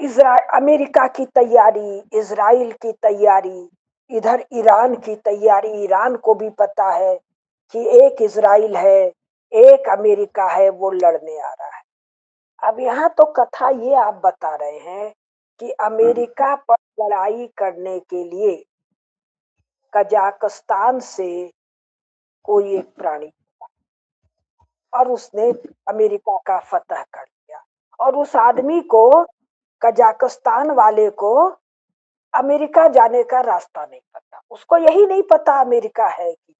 America की तैयारी, Israel की तैयारी, इधर ईरान की तैयारी। ईरान को भी पता है कि एक इजराइल है, एक अमेरिका है, वो लड़ने आ रहा है। अब यहाँ तो कथा ये आप बता रहे हैं कि अमेरिका पर लड़ाई करने के लिए कजाकिस्तान से कोई एक प्राणी, और उसने अमेरिका का फतह कर लिया। और उस आदमी को, कजाकिस्तान वाले को, अमेरिका जाने का रास्ता नहीं पता। उसको यही नहीं पता अमेरिका है कि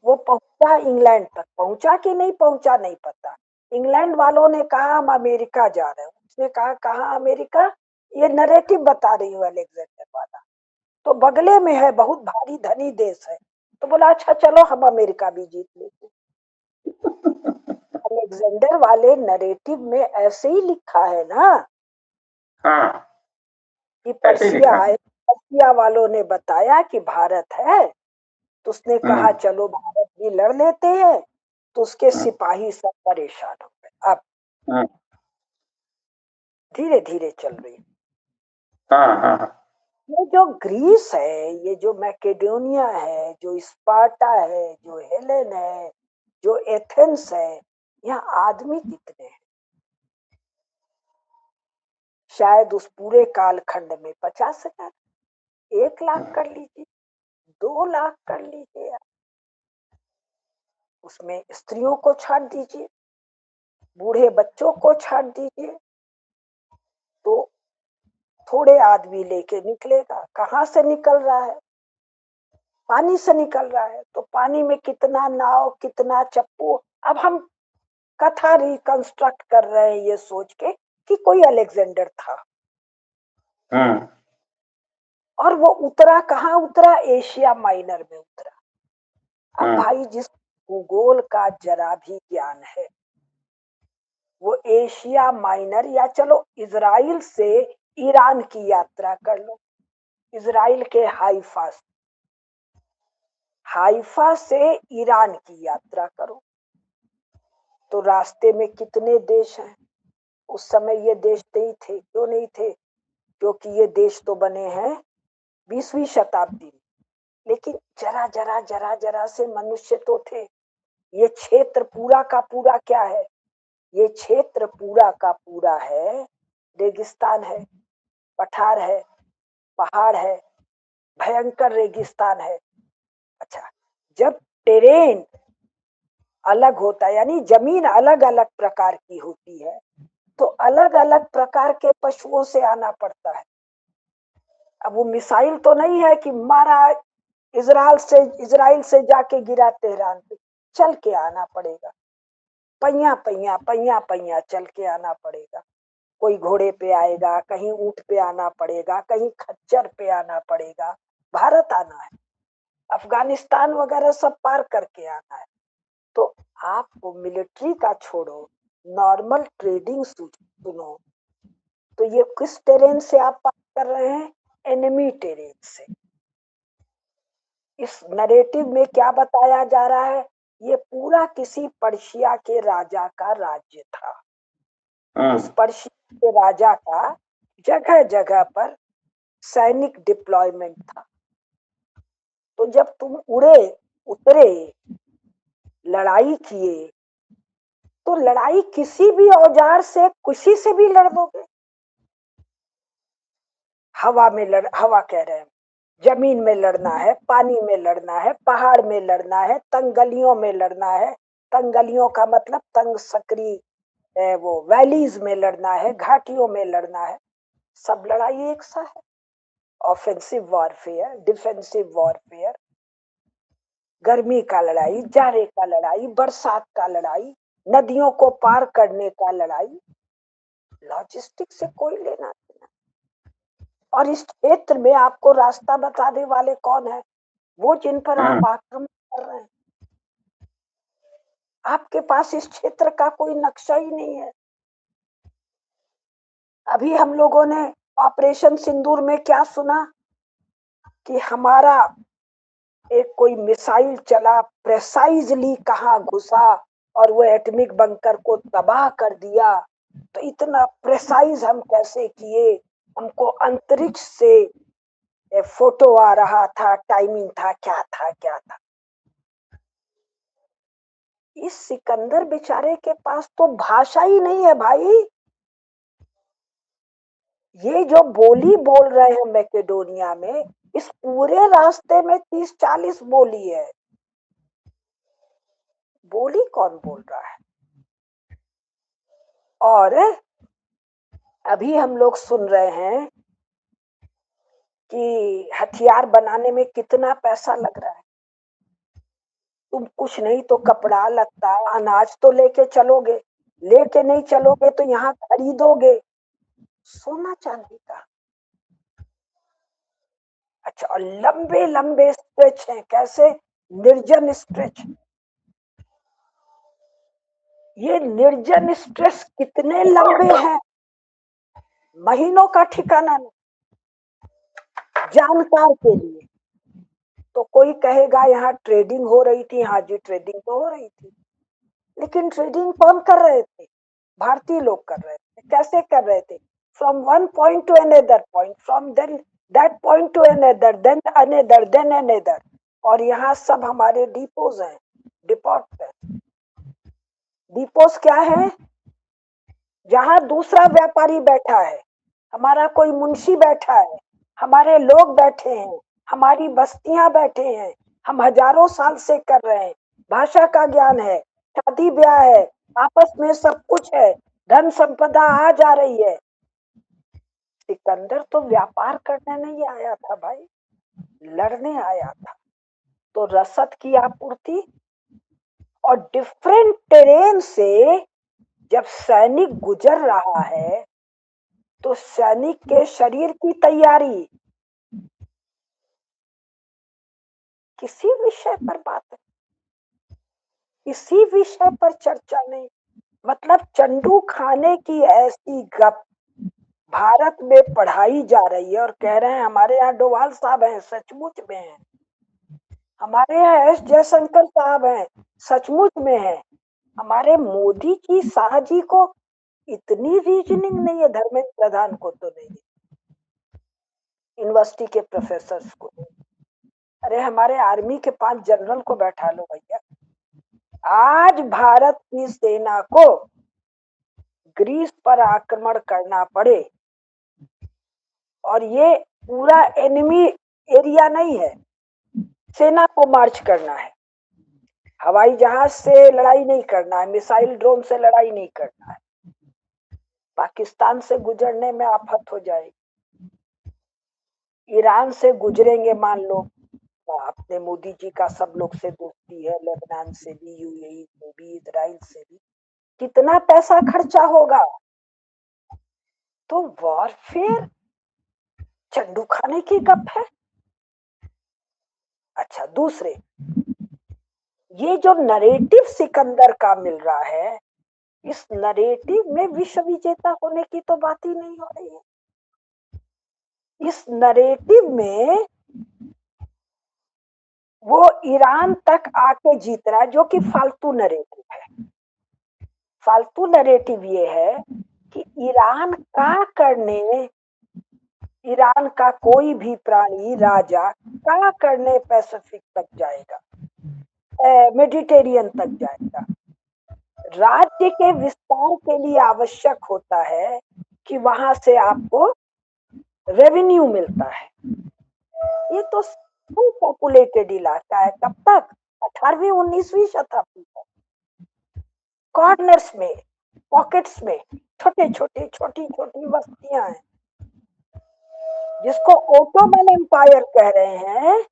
वो पहुंचा इंग्लैंड तक, पहुंचा कि नहीं पहुंचा नहीं पता। इंग्लैंड वालों ने कहा हम अमेरिका जा रहे हैं। उसने कहा कहाँ अमेरिका? ये नरेटिव बता रही हूँ अलेक्जेंडर वाला, तो बगले में है, बहुत भारी धनी देश है। तो बोला अच्छा चलो हम अमेरिका भी जीत लेते। अलेक्जेंडर वाले नरेटिव में ऐसे ही लिखा है ना हाँ, कि ऐसे ही लिखा है। पर्सिया वालों ने बताया कि भारत है, तो उसने कहा चलो भारत भी लड़ लेते हैं। तो उसके सिपाही सब परेशान हो गए। अब धीरे धीरे चल रही है। हाँ हाँ हाँ। ये जो ग्रीस है, ये जो मैकेडोनिया है, जो स्पार्टा है, जो हेलेन है, जो एथेंस है, यहाँ आदमी कितने हैं? शायद उस पूरे कालखंड में 50,000, 1 लाख कर लीजिए, 2 लाख कर लीजिए। उसमें स्त्रियों को छाड़ दीजिए, बूढ़े बच्चों को छाड़ दीजिए, तो थोड़े आदमी लेके निकलेगा। कहाँ से निकल रहा है? पानी से निकल रहा है। तो पानी में कितना नाव, कितना चप्पू। अब हम कथा रिकंस्ट्रक्ट कर रहे हैं ये सोच के कि कोई अलेक्जेंडर था, और वो उतरा कहाँ उतरा? एशिया माइनर में उतरा। अब भाई जिस भूगोल का जरा भी ज्ञान है, वो एशिया माइनर, या चलो इजराइल से ईरान की यात्रा कर लो, इजराइल के हाइफा से ईरान की यात्रा करो, तो रास्ते में कितने देश हैं? उस समय ये देश नहीं थे। क्यों नहीं थे? क्योंकि ये देश तो बने हैं 20वीं शताब्दी में। लेकिन जरा जरा जरा जरा से मनुष्य तो थे। ये क्षेत्र पूरा का पूरा क्या है? ये क्षेत्र पूरा का पूरा है रेगिस्तान है, पठार है, पहाड़ है, भयंकर रेगिस्तान है। अच्छा, जब टेरेन अलग होता है, यानी जमीन अलग अलग प्रकार की होती है, तो अलग अलग प्रकार के पशुओं से आना पड़ता है। अब वो मिसाइल तो नहीं है कि मारा इजराइल से जाके गिरा तेहरान पे। चल के आना पड़ेगा, पहिया पहिया पहिया पहिया चल के आना पड़ेगा। कोई घोड़े पे आएगा, कहीं ऊंट पे आना पड़ेगा, कहीं खच्चर पे आना पड़ेगा। भारत आना है, अफगानिस्तान वगैरह सब पार करके आना है। तो आपको मिलिट्री का छोड़ो, नॉर्मल ट्रेडिंग सुनो, तो ये किस टेरेन से आप पार कर रहे हैं? एनिमी टेरेन से। इस नरेटिव में क्या बताया जा रहा है? ये पूरा किसी पर्शिया के राजा का राज्य था। उस पर्शिया के राजा का जगह जगह पर सैनिक डिप्लॉयमेंट था। तो जब तुम उड़े, उतरे, लड़ाई किए, तो लड़ाई किसी भी औजार से, किसी से भी लड़ दोगे। हवा कह रहे हैं, जमीन में लड़ना है, पानी में लड़ना है, पहाड़ में लड़ना है, तंगलियों में लड़ना है। तंगलियों का मतलब तंग सकरी, वो वैलीज में लड़ना है, घाटियों में लड़ना है। सब लड़ाई एक सा है। ऑफेंसिव वॉरफेयर, डिफेंसिव वॉरफेयर, गर्मी का लड़ाई, जाड़े का लड़ाई, बरसात का लड़ाई, नदियों को पार करने का लड़ाई। लॉजिस्टिक से कोई लेना देना। और इस क्षेत्र में आपको रास्ता बताने वाले कौन है? वो जिन पर आप आक्रमण कर रहे हैं। आपके पास इस क्षेत्र का कोई नक्शा ही नहीं है। अभी हम लोगों ने ऑपरेशन सिंदूर में क्या सुना कि हमारा एक कोई मिसाइल चला, प्रेसाइजली कहाँ घुसा और वो एटॉमिक बंकर को तबाह कर दिया। तो इतना प्रेसाइज हम कैसे किए, हमको अंतरिक्ष से फोटो आ रहा था, टाइमिंग था, क्या था क्या था। इस सिकंदर बेचारे के पास तो भाषा ही नहीं है भाई। ये जो बोली बोल रहे हैं मैकेडोनिया में, इस पूरे रास्ते में 30-40 बोली है। बोली कौन बोल रहा है? और अभी हम लोग सुन रहे हैं कि हथियार बनाने में कितना पैसा लग रहा है। तुम कुछ नहीं तो कपड़ा लत्ता अनाज तो लेके चलोगे, लेके नहीं चलोगे तो यहाँ खरीदोगे सोना चांदी का। अच्छा, और लंबे लंबे स्ट्रेच हैं, कैसे? निर्जन स्ट्रेच। ये निर्जन स्ट्रेच कितने लंबे हैं, महीनों का ठिकाना नहीं। जानकार के लिए तो कोई कहेगा यहाँ ट्रेडिंग हो रही थी। हाँ जी, ट्रेडिंग तो हो रही थी, लेकिन ट्रेडिंग कौन कर रहे थे? भारतीय लोग कर रहे थे। कैसे कर रहे थे? From one point to another point, from then that point to another, then another, then another. और यहाँ सब हमारे डिपोज हैं, डिपोट है। डिपोज क्या है? जहां दूसरा व्यापारी बैठा है, हमारा कोई मुंशी बैठा है, हमारे लोग बैठे हैं, हमारी बस्तियां बैठे हैं, हम हजारों साल से कर रहे हैं, भाषा का ज्ञान है, शादी ब्याह है, आपस में सब कुछ है, धन संपदा आ जा रही है। सिकंदर तो व्यापार करने नहीं आया था भाई, लड़ने आया था। तो रसद की आपूर्ति और डिफरेंट टेरेन से जब सैनिक गुजर रहा है तो सैनिक के शरीर की तैयारी, किसी विषय पर बात है, किसी विषय पर चर्चा नहीं। मतलब चंडू खाने की ऐसी गप भारत में पढ़ाई जा रही है और कह रहे हैं हमारे यहाँ डोभाल साहब हैं, सचमुच में हैं। हमारे यहाँ एस जयशंकर साहब हैं, सचमुच में हैं। हमारे मोदी जी, शाह जी को इतनी रीजनिंग नहीं है, धर्मेंद्र प्रधान को तो नहीं है, यूनिवर्सिटी के प्रोफेसर को नहीं। अरे हमारे आर्मी के 5 जनरल को बैठा लो भैया। आज भारत की सेना को ग्रीस पर आक्रमण करना पड़े, और ये पूरा एनिमी एरिया नहीं है, सेना को मार्च करना है, हवाई जहाज से लड़ाई नहीं करना है, मिसाइल ड्रोन से लड़ाई नहीं करना है, पाकिस्तान से गुजरने में आफत हो जाएगी, ईरान से गुजरेंगे मान लो, अपने मोदी जी का सब लोग से दोस्ती है, लेबनान से भी, यूएई से भी, इजराइल से भी, कितना पैसा खर्चा होगा। तो वॉरफेयर चंडू खाने की गप है। अच्छा, दूसरे ये जो नरेटिव सिकंदर का मिल रहा है, इस नरेटिव में विश्व विजेता होने की तो बात ही नहीं हो रही है। इस नरेटिव में वो ईरान तक आके जीत रहा है, जो कि फालतू नरेटिव है। फालतू नरेटिव ये है कि ईरान का करने, ईरान का कोई भी प्राणी राजा क्या करने पैसिफिक तक जाएगा, मेडिटेरियन तक जाएगा। राज्य के विस्तार के लिए आवश्यक होता है कि वहां से आपको रेवेन्यू मिलता है। ये तो फुल पॉपुलेटेड इलाका है। कब तक? 18वीं 19वीं शताब्दी तक। कॉर्नर्स में, पॉकेट्स में छोटे छोटे छोटी छोटी बस्तियां हैं, जिसको ओटोमन एम्पायर कह रहे हैं,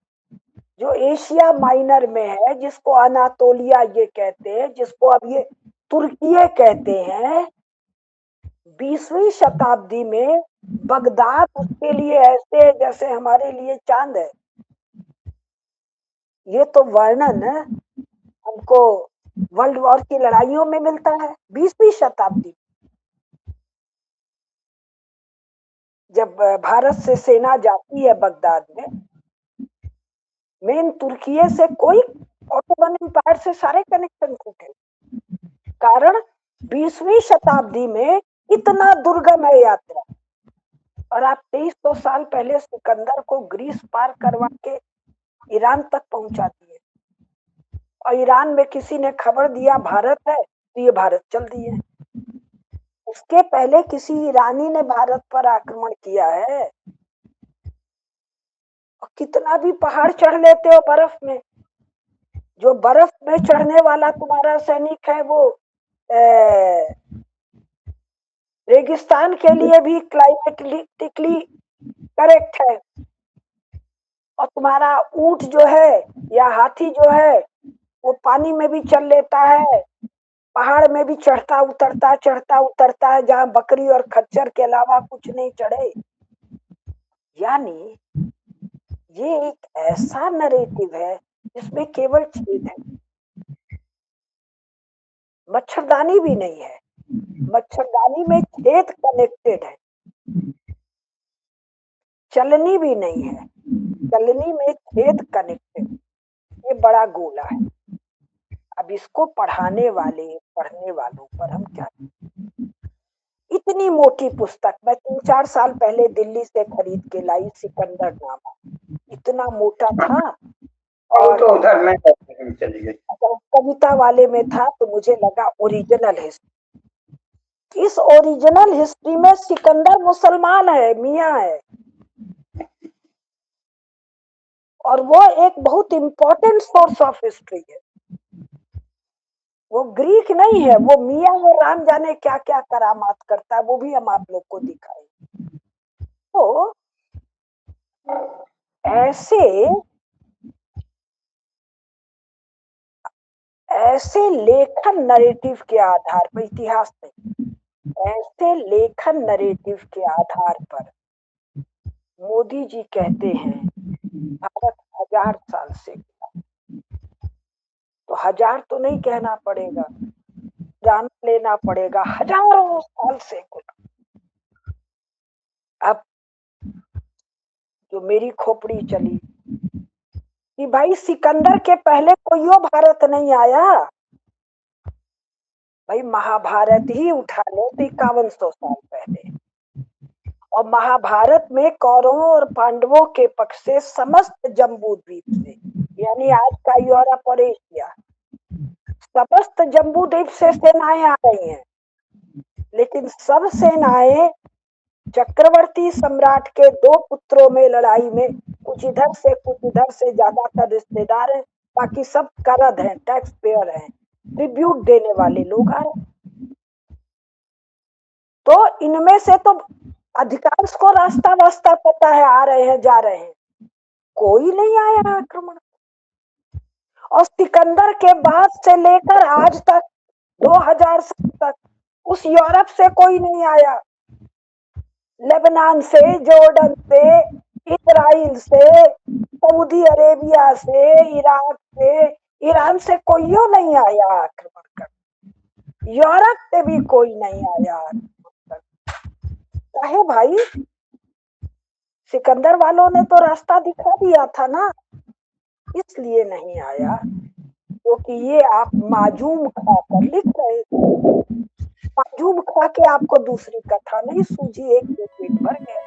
जो एशिया माइनर में है, जिसको अनातोलिया ये कहते हैं, जिसको अब ये तुर्की कहते हैं। 20वीं शताब्दी में बगदाद उसके लिए ऐसे जैसे हमारे लिए चांद है। ये तो वर्णन हमको वर्ल्ड वॉर की लड़ाइयों में मिलता है। 20वीं शताब्दी जब भारत से सेना जाती है बगदाद में, मेन तुर्की से कोई, ऑटोमन एम्पायर से सारे कनेक्शन टूटे। कारण 20वीं शताब्दी में इतना दुर्गम है यात्रा। और आप 2300 साल पहले सिकंदर को ग्रीस पार करवा के ईरान तक पहुंचा दिए, और ईरान में किसी ने खबर दिया भारत है तो ये भारत चल दिए। उसके पहले किसी ईरानी ने भारत पर आक्रमण किया है? और कितना भी पहाड़ चढ़ लेते हो बर्फ में, जो बर्फ में चढ़ने वाला तुम्हारा सैनिक है वो रेगिस्तान के लिए भी क्लाइमेटिकली करेक्ट है, और तुम्हारा ऊंट जो है या हाथी जो है वो पानी में भी चल लेता है, पहाड़ में भी चढ़ता उतरता है, जहाँ बकरी और खच्चर के अलावा कुछ नहीं चढ़े। यानी ये एक ऐसा नरेटिव है जिसमें केवल छेद है, मच्छरदानी भी नहीं है। मच्छरदानी में छेद कनेक्टेड है, चलनी भी नहीं है, चलनी में छेद कनेक्टेड। ये बड़ा गोला है। अब इसको पढ़ने वालों पर हम क्या, इतनी मोटी पुस्तक मैं 3-4 साल पहले दिल्ली से खरीद के लाई, सिकंदर नामा, इतना मोटा था। और तो उधर में चली गई, कविता वाले में था तो मुझे लगा ओरिजिनल हिस्ट्री। इस ओरिजिनल हिस्ट्री में सिकंदर मुसलमान है, मियाँ है, और वो एक बहुत इंपॉर्टेंट सोर्स ऑफ हिस्ट्री है। वो ग्रीक नहीं है, वो मियाँ और राम जाने क्या क्या करामात करता है, वो भी हम आप लोग को दिखाएंगे। तो ऐसे लेखन नरेटिव के आधार पर, इतिहास में ऐसे लेखन नरेटिव के आधार पर मोदी जी कहते हैं भारत 1000 साल से, तो 1000 तो नहीं कहना पड़ेगा, जान लेना पड़ेगा, हजारों साल से गुना। अब जो मेरी खोपड़ी चली कि भाई सिकंदर के पहले कोई भारत नहीं आया, भाई महाभारत ही उठा लो तो 5100 साल पहले, और महाभारत में कौरवों और पांडवों के पक्ष से समस्त जम्बू द्वीप से, यानी आज का यूरोप और एशिया, समस्त जम्बू द्वीप से सेनाएं आ रही हैं। लेकिन सब सेनाएं चक्रवर्ती सम्राट के 2 पुत्रों में लड़ाई में, कुछ इधर से ज्यादातर रिश्तेदार हैं, बाकी सब करद हैं, टैक्स पेयर हैं, ट्रिब्यूट देने वाले लोग आ रहे। तो इनमें से तो अधिकांश को रास्ता वास्ता पता है, आ रहे हैं जा रहे हैं, कोई नहीं आया आक्रमण। और सिकंदर के बाद से लेकर आज तक 2000 साल तक उस यूरोप से कोई नहीं आया, लेबनान से, जॉर्डन से, इजराइल से, सऊदी अरेबिया से, इराक से, ईरान से कोई नहीं आया आक्रमण कर, यूरोप से भी कोई नहीं आया आक्रमण कर। चाहे भाई सिकंदर वालों ने तो रास्ता दिखा दिया था ना, इसलिए नहीं आया क्योंकि ये आप माजूम खा कर लिख रहे थे। माजूम खा के आपको दूसरी कथा नहीं सूझी, एक पेट भर गया।